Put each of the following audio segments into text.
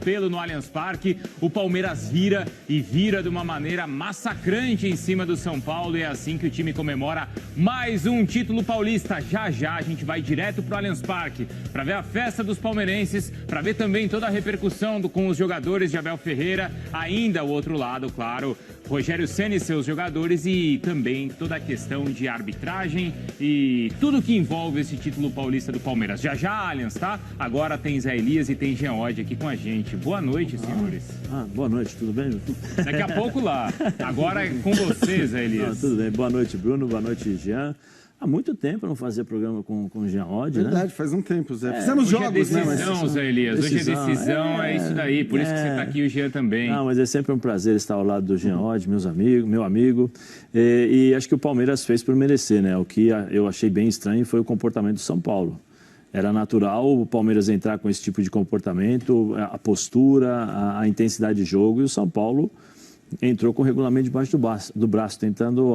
atropelo no Allianz Parque. O Palmeiras vira e vira de uma maneira massacrante em cima do São Paulo. E é assim que o time comemora mais um título paulista. Já já a gente vai direto para o Allianz Parque para ver a festa dos palmeirenses, para ver também toda a repercussão com os jogadores de Abel Ferreira. Ainda o outro lado, claro, Rogério Ceni e seus jogadores e também toda a questão de arbitragem e tudo que envolve esse título paulista do Palmeiras. Já já, Allianz, tá? Agora tem Zé Elias e tem Jean Oddi aqui com a gente. Boa noite, senhores. Boa noite, tudo bem? Daqui a pouco lá. Agora é com você, Zé Elias. Tudo bem. Boa noite, Bruno. Boa noite, Jean. Há muito tempo eu não fazia programa com o Jean Oddi, né? Verdade, faz um tempo, Zé. Fizemos jogos, né? Decisão, Zé Elias. Hoje é decisão, é isso daí. Por isso que você está aqui e o Jean também. Não, mas é sempre um prazer estar ao lado do Jean Oddi, meu amigo. E acho que o Palmeiras fez por merecer, né? O que eu achei bem estranho foi o comportamento do São Paulo. Era natural o Palmeiras entrar com esse tipo de comportamento, a postura, a intensidade de jogo, e o São Paulo entrou com o regulamento debaixo do braço,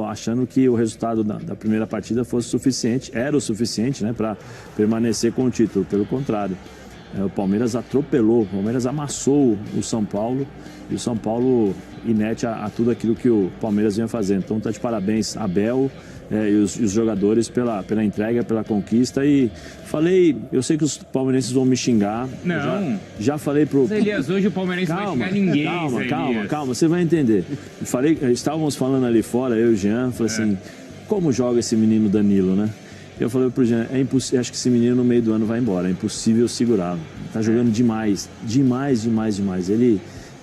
achando que o resultado da primeira partida fosse suficiente, era o suficiente, né, para permanecer com o título. Pelo contrário, o Palmeiras atropelou, o Palmeiras amassou o São Paulo, e o São Paulo inerte a tudo aquilo que o Palmeiras vinha fazendo. Então tá de parabéns, Abel, e os jogadores pela entrega, pela conquista. E falei, eu sei que os palmeirenses vão me xingar. Não. Já falei pro... Zé Elias, hoje o palmeirense não vai xingar ninguém, Calma, você vai entender. Estávamos falando ali fora, eu e o Jean, falei assim, como joga esse menino Danilo, né? Eu falei pro Jean, acho que esse menino no meio do ano vai embora, é impossível segurá-lo. Tá jogando demais.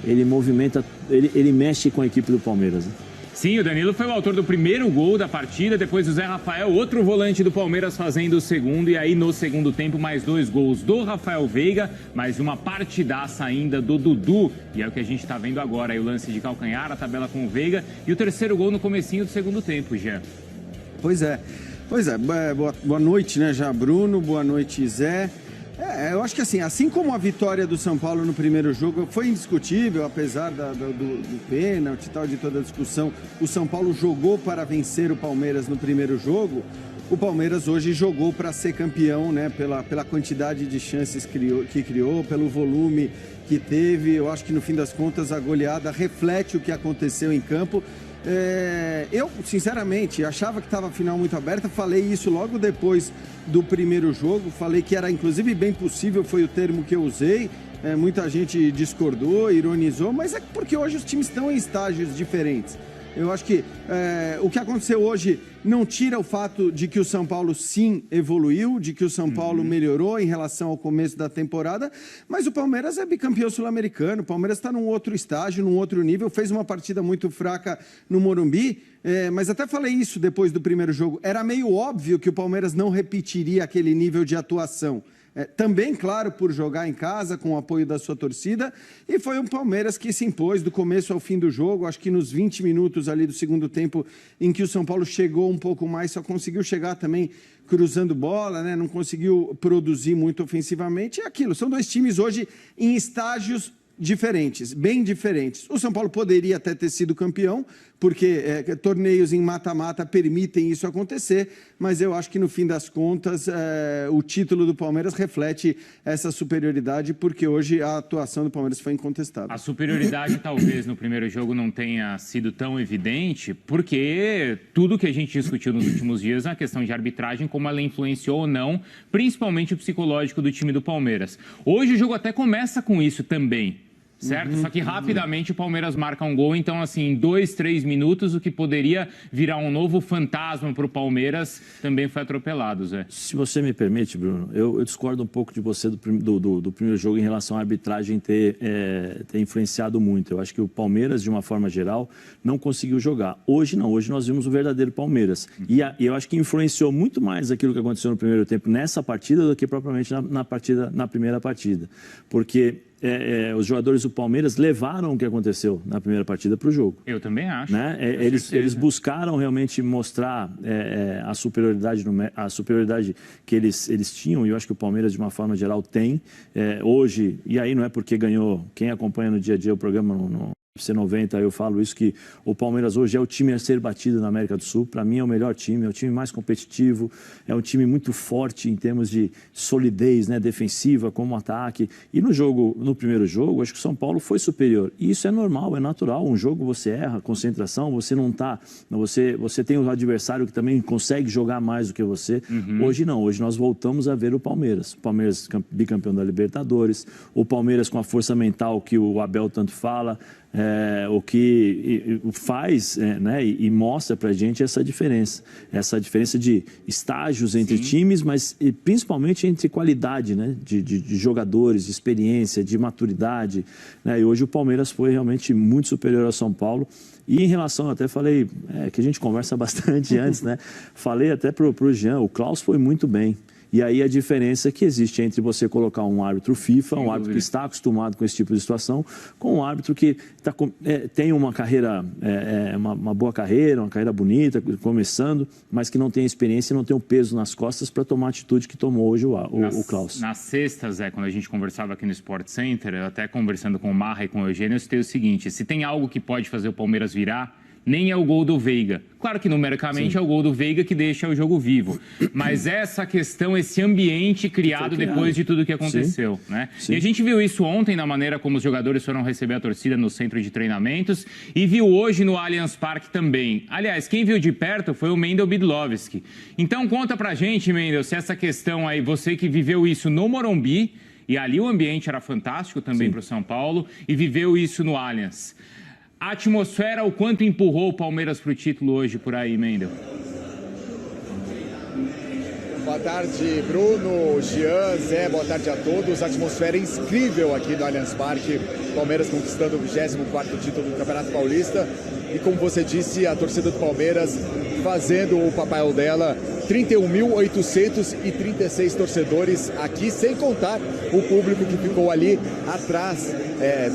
Ele movimenta, ele mexe com a equipe do Palmeiras, né? Sim, o Danilo foi o autor do primeiro gol da partida, depois o Zé Rafael, outro volante do Palmeiras, fazendo o segundo, e aí no segundo tempo mais 2 gols do Rafael Veiga, mais uma partidaça ainda do Dudu, e é o que a gente está vendo agora, aí o lance de calcanhar, a tabela com o Veiga, e o terceiro gol no comecinho do segundo tempo, Jean. Pois é, boa noite, né, já Bruno, boa noite, Zé. Eu acho que assim como a vitória do São Paulo no primeiro jogo foi indiscutível, apesar do pênalti e tal, de toda a discussão, o São Paulo jogou para vencer o Palmeiras no primeiro jogo. O Palmeiras hoje jogou para ser campeão, né, pela quantidade de chances que criou, pelo volume que teve. Eu acho que no fim das contas a goleada reflete o que aconteceu em campo. Eu, sinceramente, achava que estava a final muito aberta, falei isso logo depois do primeiro jogo, falei que era inclusive bem possível, foi o termo que eu usei, muita gente discordou, ironizou, mas é porque hoje os times estão em estágios diferentes. Eu acho que o que aconteceu hoje não tira o fato de que o São Paulo sim evoluiu, de que o São Paulo melhorou em relação ao começo da temporada, mas o Palmeiras é bicampeão sul-americano, o Palmeiras está num outro estágio, num outro nível, fez uma partida muito fraca no Morumbi, mas até falei isso depois do primeiro jogo, era meio óbvio que o Palmeiras não repetiria aquele nível de atuação. Também, claro, por jogar em casa, com o apoio da sua torcida, e foi um Palmeiras que se impôs do começo ao fim do jogo, acho que nos 20 minutos ali do segundo tempo, em que o São Paulo chegou um pouco mais, só conseguiu chegar também cruzando bola, né? Não conseguiu produzir muito ofensivamente, é aquilo, são dois times hoje em estágios diferentes, bem diferentes. O São Paulo poderia até ter sido campeão, porque torneios em mata-mata permitem isso acontecer, mas eu acho que no fim das contas o título do Palmeiras reflete essa superioridade, porque hoje a atuação do Palmeiras foi incontestável. A superioridade talvez no primeiro jogo não tenha sido tão evidente, porque tudo que a gente discutiu nos últimos dias, a questão de arbitragem, como ela influenciou ou não, principalmente o psicológico do time do Palmeiras. Hoje o jogo até começa com isso também. Certo? Só que rapidamente o Palmeiras marca um gol, então assim, em 2, 3 minutos, o que poderia virar um novo fantasma para o Palmeiras também foi atropelado, Zé. Se você me permite, Bruno, eu discordo um pouco de você do primeiro jogo em relação à arbitragem ter influenciado muito. Eu acho que o Palmeiras, de uma forma geral, não conseguiu jogar. Hoje não, hoje nós vimos o verdadeiro Palmeiras. E eu acho que influenciou muito mais aquilo que aconteceu no primeiro tempo nessa partida do que propriamente na primeira partida. Porque os jogadores do Palmeiras levaram o que aconteceu na primeira partida para o jogo. Eu também acho. Né? Eles buscaram realmente mostrar a superioridade que eles tinham, e eu acho que o Palmeiras, de uma forma geral, tem hoje. E aí não é porque ganhou, quem acompanha no dia a dia o programa C90, eu falo isso, que o Palmeiras hoje é o time a ser batido na América do Sul. Para mim é o melhor time, é o time mais competitivo, é um time muito forte em termos de solidez, né, defensiva, como ataque. E no primeiro jogo, acho que o São Paulo foi superior. E isso é normal, é natural. Um jogo você erra, concentração, você não está... Você tem um adversário que também consegue jogar mais do que você. Hoje não, hoje nós voltamos a ver o Palmeiras. O Palmeiras bicampeão da Libertadores, o Palmeiras com a força mental que o Abel tanto fala, o que faz, né, e mostra para a gente essa diferença de estágios entre times, mas principalmente entre qualidade, né, de jogadores, de experiência, de maturidade, né, e hoje o Palmeiras foi realmente muito superior ao São Paulo. E em relação, até falei, que a gente conversa bastante antes, né, falei até para o Jean, o Klaus foi muito bem. E aí a diferença que existe entre você colocar um árbitro FIFA, um árbitro que está acostumado com esse tipo de situação, com um árbitro que tem uma carreira, uma boa carreira, uma carreira bonita, começando, mas que não tem experiência e não tem o peso nas costas para tomar a atitude que tomou hoje o Klaus. Na sexta, Zé, quando a gente conversava aqui no Sport Center, eu até conversando com o Marra e com o Eugênio, eu citei o seguinte: se tem algo que pode fazer o Palmeiras virar, nem é o gol do Veiga. Claro que numericamente é o gol do Veiga que deixa o jogo vivo. Mas essa questão, esse ambiente criado depois de tudo que aconteceu, né? E a gente viu isso ontem na maneira como os jogadores foram receber a torcida no centro de treinamentos e viu hoje no Allianz Parque também. Aliás, quem viu de perto foi o Mendel Bidlovski. Então conta pra gente, Mendel, se essa questão aí, você que viveu isso no Morumbi, e ali o ambiente era fantástico também para o São Paulo, e viveu isso no Allianz. A atmosfera, o quanto empurrou o Palmeiras para o título hoje por aí, Mendel? Boa tarde, Bruno, Jean, Zé, boa tarde a todos. A atmosfera é incrível aqui no Allianz Parque. Palmeiras conquistando o 24º título do Campeonato Paulista. E como você disse, a torcida do Palmeiras fazendo o papel dela. 31.836 torcedores aqui, sem contar o público que ficou ali atrás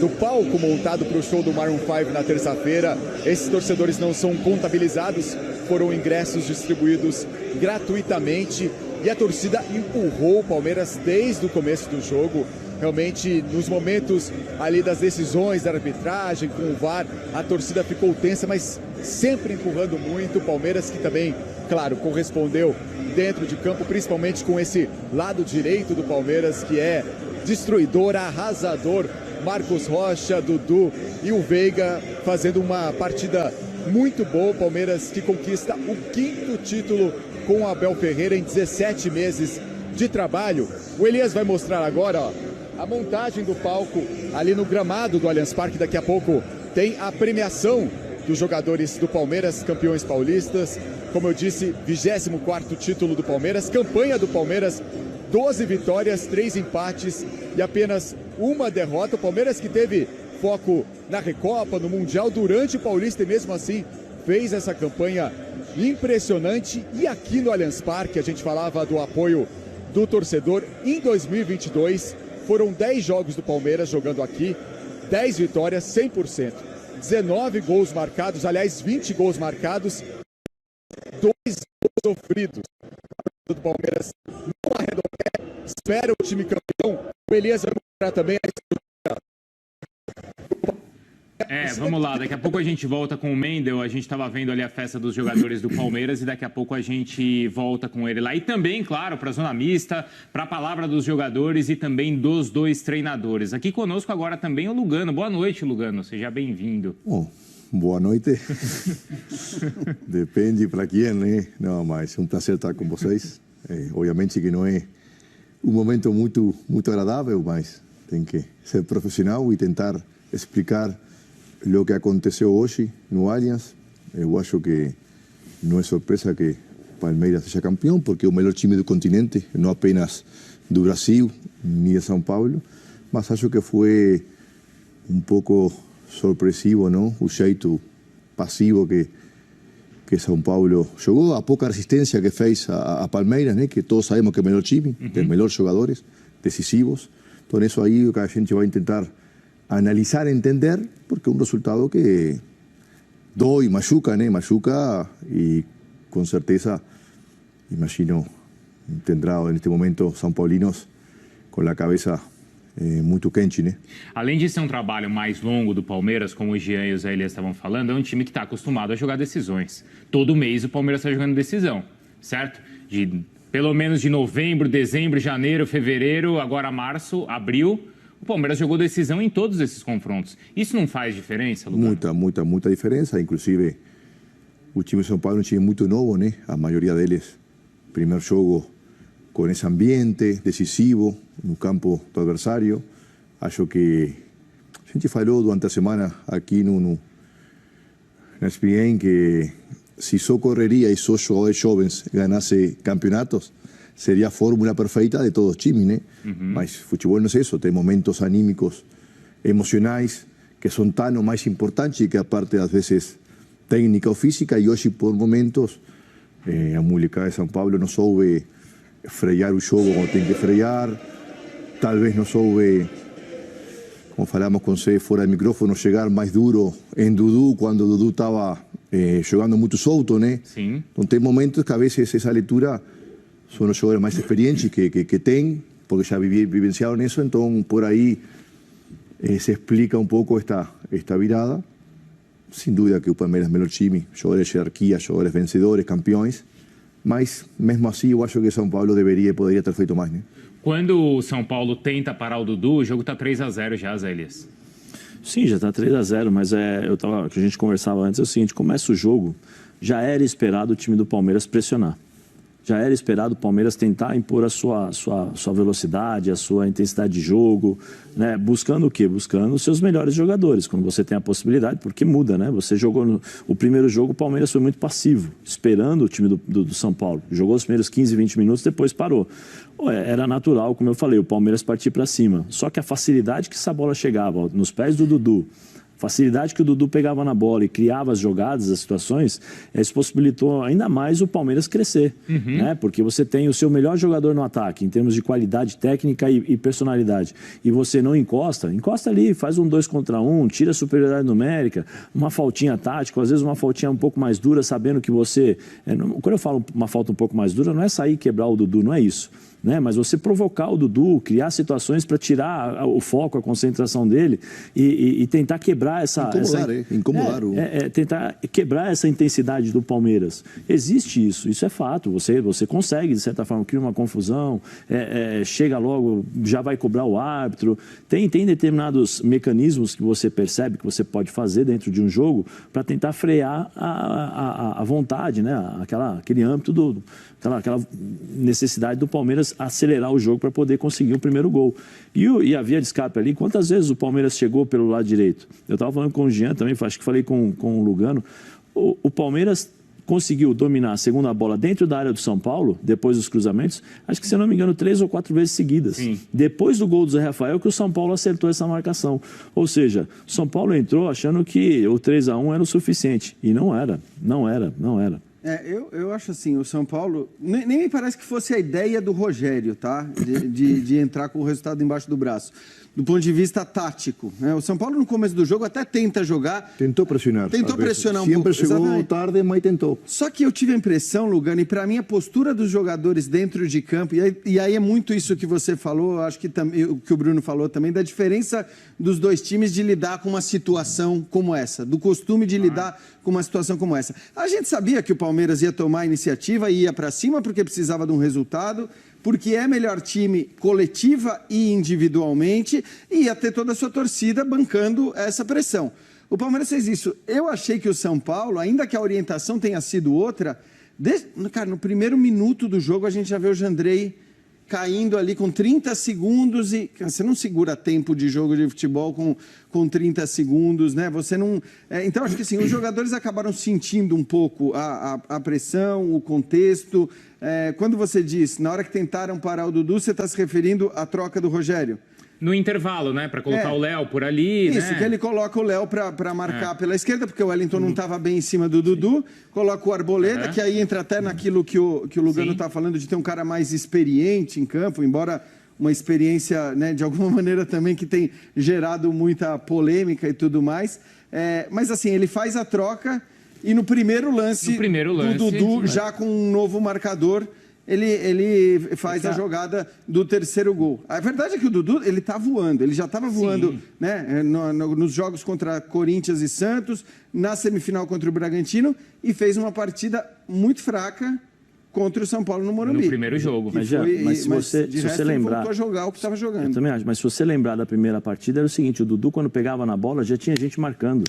do palco montado para o show do Maroon 5 na terça-feira. Esses torcedores não são contabilizados, foram ingressos distribuídos gratuitamente e a torcida empurrou o Palmeiras desde o começo do jogo. Realmente, nos momentos ali das decisões da arbitragem, com o VAR, a torcida ficou tensa, mas sempre empurrando muito. O Palmeiras que também, claro, correspondeu dentro de campo, principalmente com esse lado direito do Palmeiras, que é destruidor, arrasador. Marcos Rocha, Dudu e o Veiga fazendo uma partida muito boa. O Palmeiras que conquista o 5º título com o Abel Ferreira em 17 meses de trabalho. O Elias vai mostrar agora, ó, a montagem do palco ali no gramado do Allianz Parque. Daqui a pouco tem a premiação dos jogadores do Palmeiras, campeões paulistas. Como eu disse, 24º título do Palmeiras, campanha do Palmeiras, 12 vitórias, 3 empates e apenas uma derrota. O Palmeiras que teve foco na Recopa, no Mundial, durante o Paulista, e mesmo assim fez essa campanha impressionante. E aqui no Allianz Parque, a gente falava do apoio do torcedor. Em 2022, foram 10 jogos do Palmeiras jogando aqui, 10 vitórias, 100%. 19 gols marcados, aliás, 20 gols marcados, 2 gols sofridos. Do Palmeiras não arredondou, espera o time campeão. O Elias vai mostrar também a estrutura. Vamos lá, daqui a pouco a gente volta com o Mendel. A gente estava vendo ali a festa dos jogadores do Palmeiras e daqui a pouco a gente volta com ele lá. E também, claro, para a zona mista, para a palavra dos jogadores e também dos 2 treinadores. Aqui conosco agora também o Lugano. Boa noite, Lugano. Seja bem-vindo. Boa noite. Depende para quem, né? Não, mas é um prazer estar com vocês. Obviamente que não é um momento muito agradável, mas tem que ser profissional e tentar explicar o que aconteceu hoje no Allianz. Eu acho que não é surpresa que Palmeiras seja campeão, porque é o melhor time do continente, não apenas do Brasil, nem de São Paulo, mas acho que foi um pouco surpresivo, não? O jeito passivo que São Paulo jogou, a pouca resistência que fez a Palmeiras, né? Que todos sabemos que é o melhor time, tem melhores jogadores, decisivos. Então, isso aí é o que a gente vai tentar analisar, entender, porque é um resultado que dói, machuca, né? Machuca e, com certeza, imagino, tendrá neste momento São Paulinos com a cabeça muito quente, né? Além de ser um trabalho mais longo do Palmeiras, como o Jean e o Zé Elias estavam falando, é um time que está acostumado a jogar decisões. Todo mês o Palmeiras está jogando decisão, certo? Pelo menos de novembro, dezembro, janeiro, fevereiro, agora março, abril, o Palmeiras jogou decisão em todos esses confrontos. Isso não faz diferença, Lucas? Muita diferença. Inclusive, o time de São Paulo é um time muito novo, né? A maioria deles, primeiro jogo com esse ambiente decisivo no campo do adversário. Acho que a gente falou durante a semana aqui na ESPN que se só correria e só jogadores jovens ganhassem campeonatos, seria a fórmula perfeita de todos os times, né? Mas futebol não é isso, tem momentos anímicos, emocionais, que são tão ou mais importantes que a parte, às vezes, técnica ou física, e hoje, por momentos, a molecada de São Paulo não soube frear o jogo como tem que frear, talvez não soube, como falamos com você fora do microfone, chegar mais duro em Dudu, quando o Dudu estava jogando muito solto, né? Sim. Então tem momentos que, a vezes, essa leitura são os jogadores mais experientes que tem, porque já vivenciaram isso, então por aí se explica um pouco esta virada. Sem dúvida que o Palmeiras é o melhor time, jogadores de hierarquia, jogadores vencedores, campeões, mas mesmo assim eu acho que São Paulo deveria e poderia ter feito mais, né? Quando o São Paulo tenta parar o Dudu, o jogo está 3-0 já, Zé Elias. Sim, já está 3-0, mas o que a gente conversava antes é o seguinte: começa o jogo, já era esperado o time do Palmeiras pressionar. Já era esperado o Palmeiras tentar impor a sua velocidade, a sua intensidade de jogo, né? Buscando o quê? Buscando os seus melhores jogadores, quando você tem a possibilidade, porque muda, né? Você jogou o primeiro jogo, o Palmeiras foi muito passivo, esperando o time do São Paulo. Jogou os primeiros 15, 20 minutos, depois parou. Era natural, como eu falei, o Palmeiras partir para cima. Só que a facilidade que essa bola chegava nos pés do Dudu, facilidade que o Dudu pegava na bola e criava as jogadas, as situações, isso possibilitou ainda mais o Palmeiras crescer, né? Porque você tem o seu melhor jogador no ataque, em termos de qualidade técnica e personalidade, e você não encosta ali, faz um 2 contra 1, tira a superioridade numérica, uma faltinha tática, às vezes uma faltinha um pouco mais dura, sabendo que você... Quando eu falo uma falta um pouco mais dura, não é sair e quebrar o Dudu, não é isso, né? Mas você provocar o Dudu, criar situações para tirar o foco, a concentração dele e tentar quebrar incomodar tentar quebrar essa intensidade do Palmeiras. Existe isso é fato. Você consegue, de certa forma, criar uma confusão, chega logo, já vai cobrar o árbitro. Tem determinados mecanismos que você percebe que você pode fazer dentro de um jogo para tentar frear a vontade, né? Aquele âmbito aquela necessidade do Palmeiras acelerar o jogo para poder conseguir o primeiro gol. E a via de escape ali, quantas vezes o Palmeiras chegou pelo lado direito? Eu estava falando com o Jean também, acho que falei com o Lugano. O Palmeiras conseguiu dominar a segunda bola dentro da área do São Paulo, depois dos cruzamentos, acho que, se eu não me engano, 3 ou 4 vezes seguidas. Sim. Depois do gol do Zé Rafael, que o São Paulo acertou essa marcação. Ou seja, o São Paulo entrou achando que o 3-1 era o suficiente. E não era. Eu acho assim, o São Paulo, nem me parece que fosse a ideia do Rogério, tá? De entrar com o resultado embaixo do braço. Do ponto de vista tático, né? O São Paulo, no começo do jogo, até tenta jogar. Tentou pressionar um Sempre pouco. Chegou exatamente. tarde, mas tentou. Só que eu tive a impressão, Lugano, e para mim a postura dos jogadores dentro de campo, e aí é muito isso que você falou, acho que o que o Bruno falou também, da diferença dos dois times de lidar com uma situação como essa, do costume de lidar com uma situação como essa. A gente sabia que o Palmeiras ia tomar a iniciativa e ia para cima porque precisava de um resultado, porque é melhor time coletiva e individualmente, e ia ter toda a sua torcida bancando essa pressão. O Palmeiras fez isso. Eu achei que o São Paulo, ainda que a orientação tenha sido outra, cara, no primeiro minuto do jogo a gente já vê o Jandrei caindo ali com 30 segundos e você não segura tempo de jogo de futebol com 30 segundos, né? Você não... então, acho que assim, os jogadores acabaram sentindo um pouco a pressão, o contexto. Quando você diz, na hora que tentaram parar o Dudu, você está se referindo à troca do Rogério? No intervalo, né? Para colocar o Léo por ali, isso, né? que ele coloca o Léo para marcar pela esquerda, porque o Wellington não estava bem em cima do Dudu. Coloca o Arboleda, que aí entra até naquilo que o Lugano está falando, de ter um cara mais experiente em campo, embora uma experiência, né, de alguma maneira também que tem gerado muita polêmica e tudo mais. Mas assim, ele faz a troca e no primeiro lance do Dudu, já com um novo marcador, ele faz a jogada do terceiro gol. A verdade é que o Dudu, ele tá voando, ele já estava voando, né, nos jogos contra Corinthians e Santos, na semifinal contra o Bragantino, e fez uma partida muito fraca contra o São Paulo no Morumbi. No primeiro jogo. Mas se você lembrar, voltou a jogar o que estava jogando. Eu também acho, mas se você lembrar da primeira partida, era o seguinte, o Dudu, quando pegava na bola, já tinha gente marcando,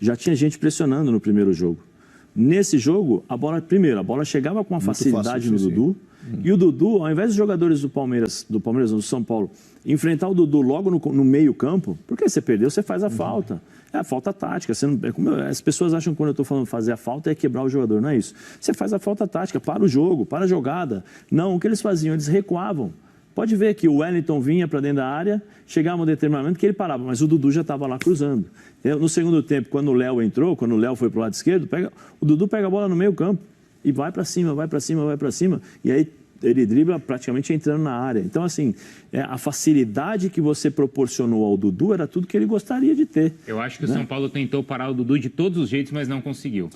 já tinha gente pressionando no primeiro jogo. Nesse jogo, a bola chegava com uma facilidade no Dudu, e o Dudu, ao invés dos jogadores do Palmeiras, do São Paulo, enfrentar o Dudu logo no meio campo, porque você perdeu, você faz a falta. É a falta tática. As pessoas acham que quando eu estou falando fazer a falta é quebrar o jogador, não é isso. Você faz a falta tática, para o jogo, para a jogada. Não, o que eles faziam? Eles recuavam. Pode ver que o Wellington vinha para dentro da área, chegava um determinado momento que ele parava, mas o Dudu já estava lá cruzando. No segundo tempo, quando o Léo entrou, quando o Léo foi para o lado esquerdo, o Dudu pega a bola no meio campo e vai para cima, vai para cima, vai para cima, e aí ele dribla praticamente entrando na área. Então, assim, a facilidade que você proporcionou ao Dudu era tudo que ele gostaria de ter. Eu acho que o São Paulo tentou parar o Dudu de todos os jeitos, mas não conseguiu.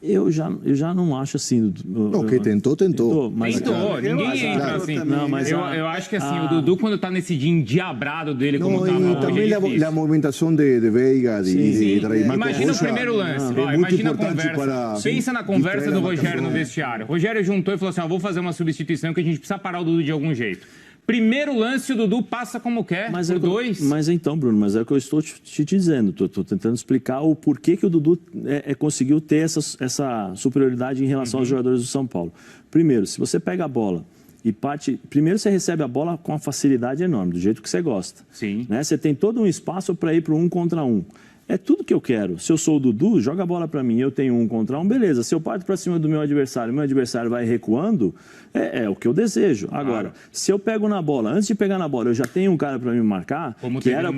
Eu já não acho assim. Não, que tentou. Mas ninguém entra assim. Não, mas eu acho que assim, o Dudu, quando tá nesse dia endiabrado dele, como tava hoje, também a movimentação de Veiga, de imagina o primeiro lance. Imagina a conversa. Pensa na conversa do Rogério no vestiário. O Rogério juntou e falou assim, vou fazer uma substituição que a gente precisa parar o Dudu de algum jeito. Primeiro lance, o Dudu passa como quer, por dois. Mas então, Bruno, mas é o que eu estou te dizendo. Estou tentando explicar o porquê que o Dudu conseguiu ter essa superioridade em relação aos jogadores do São Paulo. Primeiro, se você pega a bola e parte... Primeiro, você recebe a bola com uma facilidade enorme, do jeito que você gosta. Sim. Né? Você tem todo um espaço para ir para o 1 contra 1. É tudo que eu quero. Se eu sou o Dudu, joga a bola para mim, eu tenho 1 contra 1, beleza. Se eu parto para cima do meu adversário vai recuando, é o que eu desejo. Agora, se eu pego na bola, antes de pegar na bola, eu já tenho um cara para me marcar, que era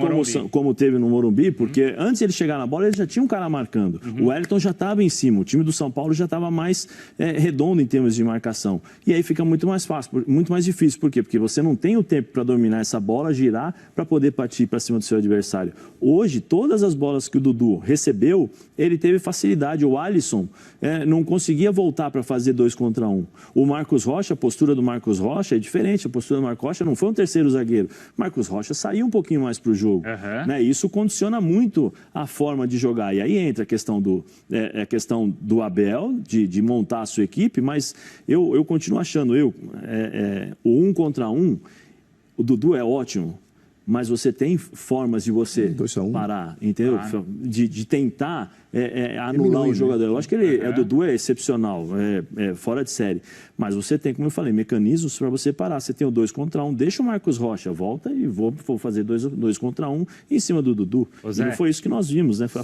como teve no Morumbi, porque antes de ele chegar na bola, ele já tinha um cara marcando. O Wellington já estava em cima, o time do São Paulo já estava mais redondo em termos de marcação. E aí fica muito mais fácil, muito mais difícil. Por quê? Porque você não tem o tempo para dominar essa bola, girar, para poder partir para cima do seu adversário. Hoje, todas as bolas que o Dudu recebeu, ele teve facilidade. O Alisson não conseguia voltar para fazer 2 contra 1. O Marcos Rocha, a postura do Marcos Rocha é diferente. A postura do Marcos Rocha não foi um terceiro zagueiro. Marcos Rocha saiu um pouquinho mais para o jogo. Né? Isso condiciona muito a forma de jogar. E aí entra a questão do Abel, de montar a sua equipe, mas eu continuo achando, o 1 contra 1, o Dudu é ótimo. Mas você tem formas de você parar, entendeu? De tentar anular o jogador. Eu acho que o Dudu é excepcional, fora de série. Mas você tem, como eu falei, mecanismos para você parar. Você tem o 2 contra 1, deixa o Marcos Rocha, volta e vou fazer 2 contra 1 em cima do Dudu. E não foi isso que nós vimos, né? Foi